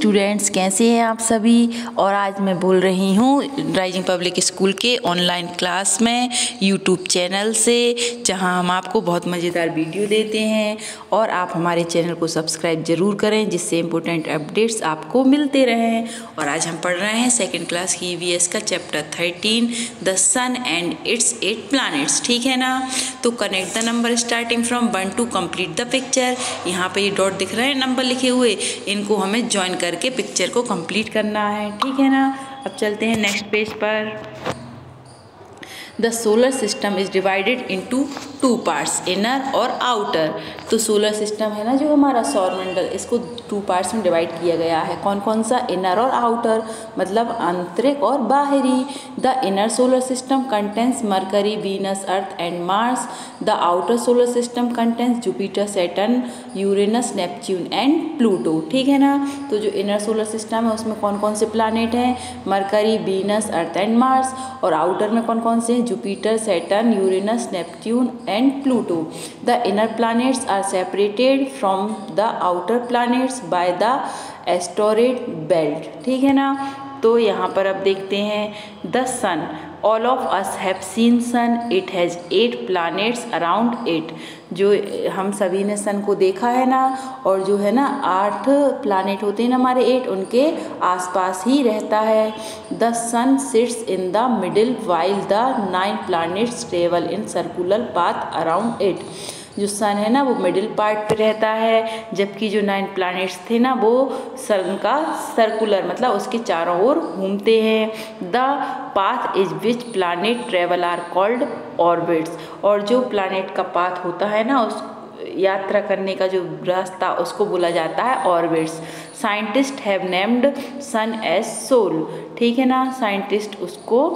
Students, कैसे हैं आप सभी। और आज मैं बोल रही हूँ राइजिंग पब्लिक स्कूल के ऑनलाइन क्लास में यूट्यूब चैनल से, जहाँ हम आपको बहुत मज़ेदार वीडियो देते हैं और आप हमारे चैनल को सब्सक्राइब ज़रूर करें, जिससे इम्पोर्टेंट अपडेट्स आपको मिलते रहें। और आज हम पढ़ रहे हैं सेकेंड क्लास की EVS का chapter 13 the sun and its 8 planets. ठीक है ना। तो connect the number starting from 1 to complete the picture. यहाँ पे ये डॉट दिख रहे हैं नंबर लिखे हुए, इनको हमें ज्वाइन करके पिक्चर को कंप्लीट करना है। ठीक है ना। अब चलते हैं नेक्स्ट पेज पर। The solar system is divided into 2 parts, inner और आउटर। तो सोलर सिस्टम है ना जो हमारा सौरमंडल, इसको 2 पार्ट्स में डिवाइड किया गया है। कौन कौन सा? इनर और आउटर, मतलब आंतरिक और बाहरी। The inner solar system contains mercury, Venus, Earth and Mars. The outer solar system contains Jupiter, Saturn, Uranus, Neptune and Pluto. ठीक है ना। तो जो इनर सोलर सिस्टम है उसमें कौन कौन से प्लैनेट हैं? Mercury, Venus, Earth and Mars. और आउटर में कौन कौन से हैं? Jupiter, Saturn, Uranus, Neptune and Pluto. The inner planets are separated from the outer planets by the asteroid belt. ठीक है ना। तो यहाँ पर अब देखते हैं the sun. All of us have seen sun, it has 8 planets around it. जो हम सभी ने सन को देखा है ना, और जो है ना 8 प्लैनेट होते हैं ना हमारे 8, उनके आसपास ही रहता है। The sun sits in the middle while the 9 planets travel in circular path around it. जो सन है ना वो मिडिल पार्ट पे रहता है, जबकि जो 9 प्लैनेट्स थे ना वो सन का सर्कुलर, मतलब उसके चारों ओर घूमते हैं। The path is which planet travel are called orbits. और जो प्लैनेट का पाथ होता है ना, उस यात्रा करने का जो रास्ता, उसको बोला जाता है orbits. Scientist have named sun as sol. ठीक है ना। साइंटिस्ट उसको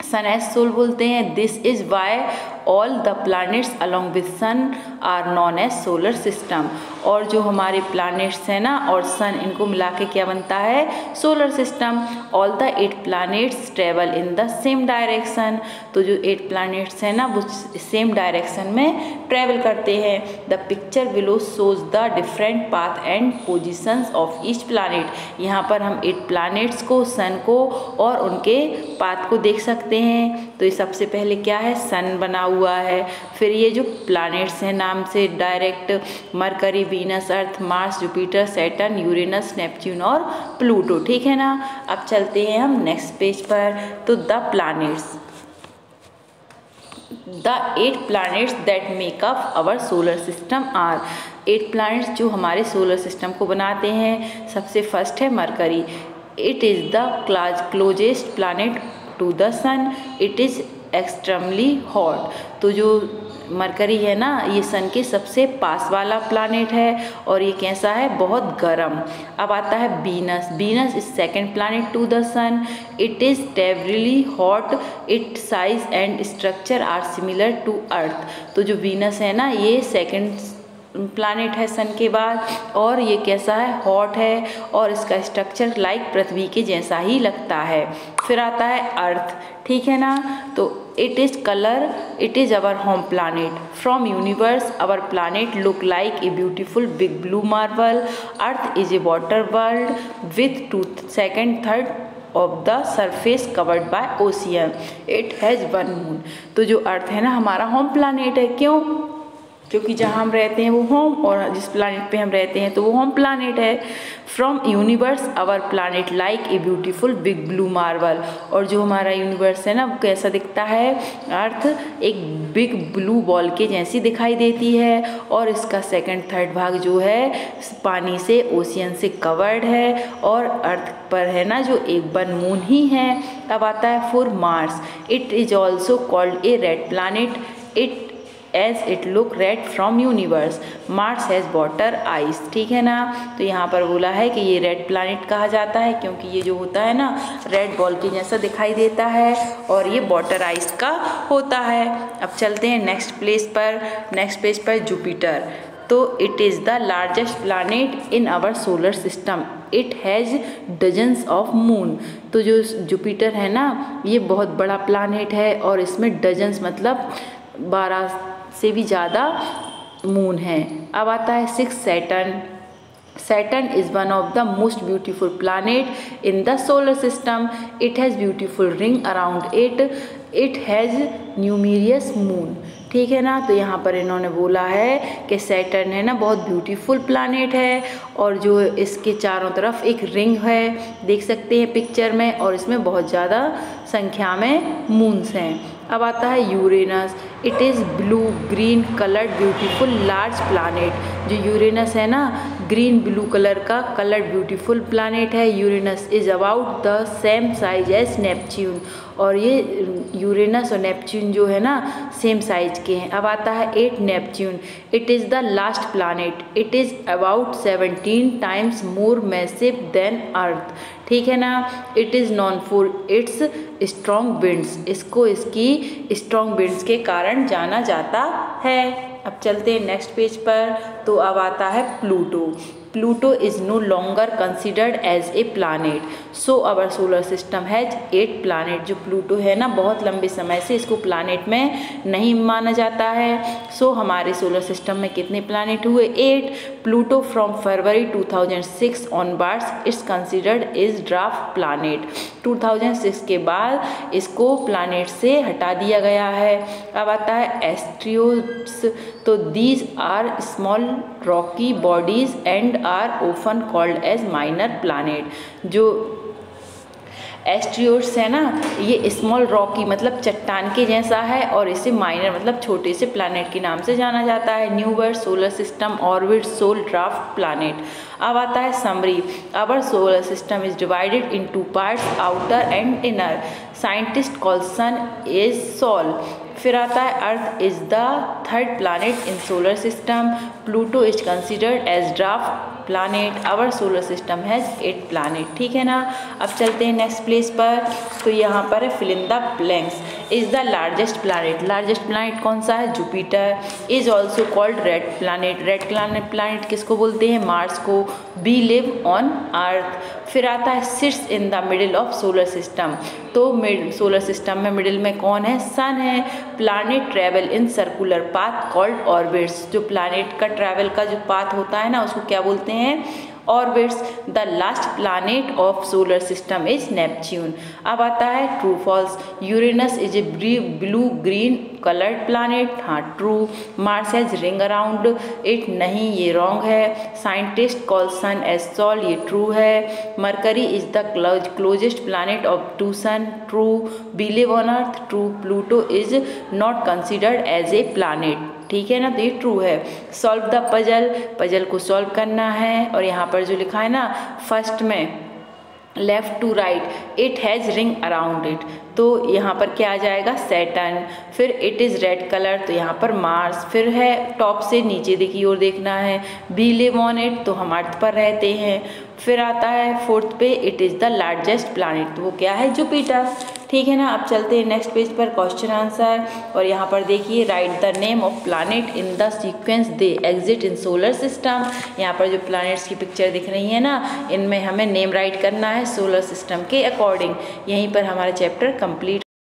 सन एज सोल बोलते हैं। This is why all the planets along with sun are known as solar system. और जो हमारे प्लैनेट्स हैं ना और सन, इनको मिला के क्या बनता है? Solar system. All the 8 planets travel in the same direction. तो जो 8 प्लैनेट्स हैं ना वो सेम डायरेक्शन में ट्रेवल करते हैं। The picture below shows the different path and positions of each planet. यहाँ पर हम 8 प्लैनेट्स को, सन को और उनके पाथ को देख सकते हैं। तो ये सबसे पहले क्या है? सन बना हुआ है। फिर ये जो प्लैनेट्स हैं नाम से direct, Mercury, Venus, Earth, Mars, Jupiter, Saturn, Uranus, Neptune और प्लूटो। ठीक है ना। अब चलते हैं हम नेक्स्ट पेज पर। तो the planets, the 8 planets that make up our solar system are. 8 planets जो हमारे सोलर सिस्टम को बनाते हैं। सबसे फर्स्ट है Mercury. It is the closest planet to the sun. It is extremely hot. तो जो मरकरी है ना ये सन के सबसे पास वाला प्लैनेट है और ये कैसा है? बहुत गर्म। अब आता है Venus. Venus is second planet to the sun. It is terribly hot. It size and structure are similar to Earth. तो जो वीनस है ना ये सेकेंड प्लैनेट है सन के बाद, और ये कैसा है? हॉट है, और इसका स्ट्रक्चर लाइक पृथ्वी के जैसा ही लगता है। फिर आता है अर्थ। ठीक है ना। तो it is colour, it is our home planet from universe. Our planet look like a beautiful big blue marble. Earth is a water world with 2/3 of the surface covered by ocean. It has 1 moon. तो जो अर्थ है ना हमारा home planet है। क्यों? क्योंकि जहाँ हम रहते हैं वो होम, और जिस प्लैनेट पे हम रहते हैं तो वो होम प्लैनेट है। From universe our planet like a beautiful big blue marble. और जो हमारा यूनिवर्स है ना वो कैसा दिखता है? अर्थ एक बिग ब्लू बॉल के जैसी दिखाई देती है, और इसका 2/3 भाग जो है पानी से, ओशियन से कवर्ड है, और अर्थ पर है ना जो एक 1 मून ही है। अब आता है for Mars. It is also called a red planet. It as it look red from universe. Mars has water ice. ठीक है ना। तो यहाँ पर बोला है कि ये रेड प्लैनेट कहा जाता है क्योंकि ये जो होता है ना रेड बॉल के जैसा दिखाई देता है, और ये वाटर आइस का होता है। अब चलते हैं नेक्स्ट पेज पर जुपिटर। तो it is the largest planet in our solar system. It has dozens of moon. तो जो जुपिटर है ना ये बहुत बड़ा प्लैनेट है, और इसमें डजन्स मतलब 12 से भी ज़्यादा मून है। अब आता है 6 Saturn. Saturn is one of the most beautiful planet in the solar system. It has beautiful ring around it. It has numerous moon. ठीक है ना। तो यहाँ पर इन्होंने बोला है कि सैटर्न है ना बहुत ब्यूटीफुल प्लानेट है और जो इसके चारों तरफ एक रिंग है, देख सकते हैं पिक्चर में, और इसमें बहुत ज़्यादा संख्या में मून्स हैं। अब आता है Uranus. It is blue green coloured beautiful large planet. जो यूरेनस है ना, ग्रीन ब्लू कलर का कलर्ड ब्यूटीफुल प्लानेट है। Uranus is about the same size as Neptune. और ये यूरेनस और नेपच्यून जो है ना सेम साइज के हैं। अब आता है 8 Neptune. It is the last planet. It is about 17 times more massive than Earth. ठीक है ना। It is known for its strong winds. इसको इसकी स्ट्रॉन्ग विंड्स के कारण जाना जाता है। अब चलते हैं नेक्स्ट पेज पर। तो अब आता है Pluto. Pluto is no longer considered as a planet. So our solar system has 8 planet. जो प्लूटो है ना बहुत लंबे समय से इसको प्लानेट में नहीं माना जाता है। सो हमारे सोलर सिस्टम में कितने प्लानेट हुए? 8। Pluto from February 2006 onwards it's considered is draft planet. 2006 के बाद इसको प्लानेट से हटा दिया गया है। अब आता है एस्ट्रियोड्स। तो these are small rocky bodies and are often called as minor planet. जो एस्ट्रियोड्स है ना, ये स्मॉल रॉकी मतलब चट्टान के जैसा है और इसे माइनर मतलब छोटे से प्लैनेट के नाम से जाना जाता है। New world solar system orbit sol draft planet. अब आता है summary. Our solar system is divided in 2 parts, outer and inner. Scientist call sun is sol. फिर आता है Earth is the 3rd planet in solar system. Pluto is considered as draft planet. Our solar system has 8 planet. ठीक है ना। अब चलते हैं next place पर। तो यहाँ पर है fill in the blanks. Is the largest planet. Largest planet कौन सा है? Jupiter. Is also called red planet. Red planet किसको बोलते हैं? मार्स को। We live on Earth. फिर आता है sits in the middle of solar system. तो सोलर सिस्टम में मिडिल में कौन है? सन है। Planet travel in circular path called orbits. जो प्लानेट का ट्रैवल का जो पाथ होता है ना उसको क्या बोलते हैं? Orbits. The last planet of solar system is Neptune. अब आता है true false. Uranus is a blue green coloured planet. हाँ true. Mars has ring around it. नहीं, ये रॉन्ग है। Scientist call sun as sol. ये ट्रू है। Mercury is the closest planet of to sun. True. We live on Earth. True. Pluto is not considered as a planet. ठीक है ना। तो ये ट्रू है। Solve the puzzle. पजल को solve करना है और यहाँ पर जो लिखा है ना फर्स्ट में left to right, it has ring around it. तो यहाँ पर क्या आ जाएगा? सैटर्न। फिर इट इज़ रेड कलर, तो यहाँ पर मार्स। फिर है टॉप से नीचे की ओर देखना है। बी लिव ऑन इट, तो हम अर्थ पर रहते हैं। फिर आता है 4th पे it is the largest planet. तो वो क्या है? जुपिटर। ठीक है ना। अब चलते हैं नेक्स्ट पेज पर क्वेश्चन आंसर। और यहाँ पर देखिए right the name of planet in the sequence they exit in solar system. यहाँ पर जो प्लानेट्स की पिक्चर दिख रही है ना, इनमें हमें नेम राइट करना है सोलर सिस्टम के अकॉर्डिंग। यहीं पर हमारा चैप्टर कंप्लीट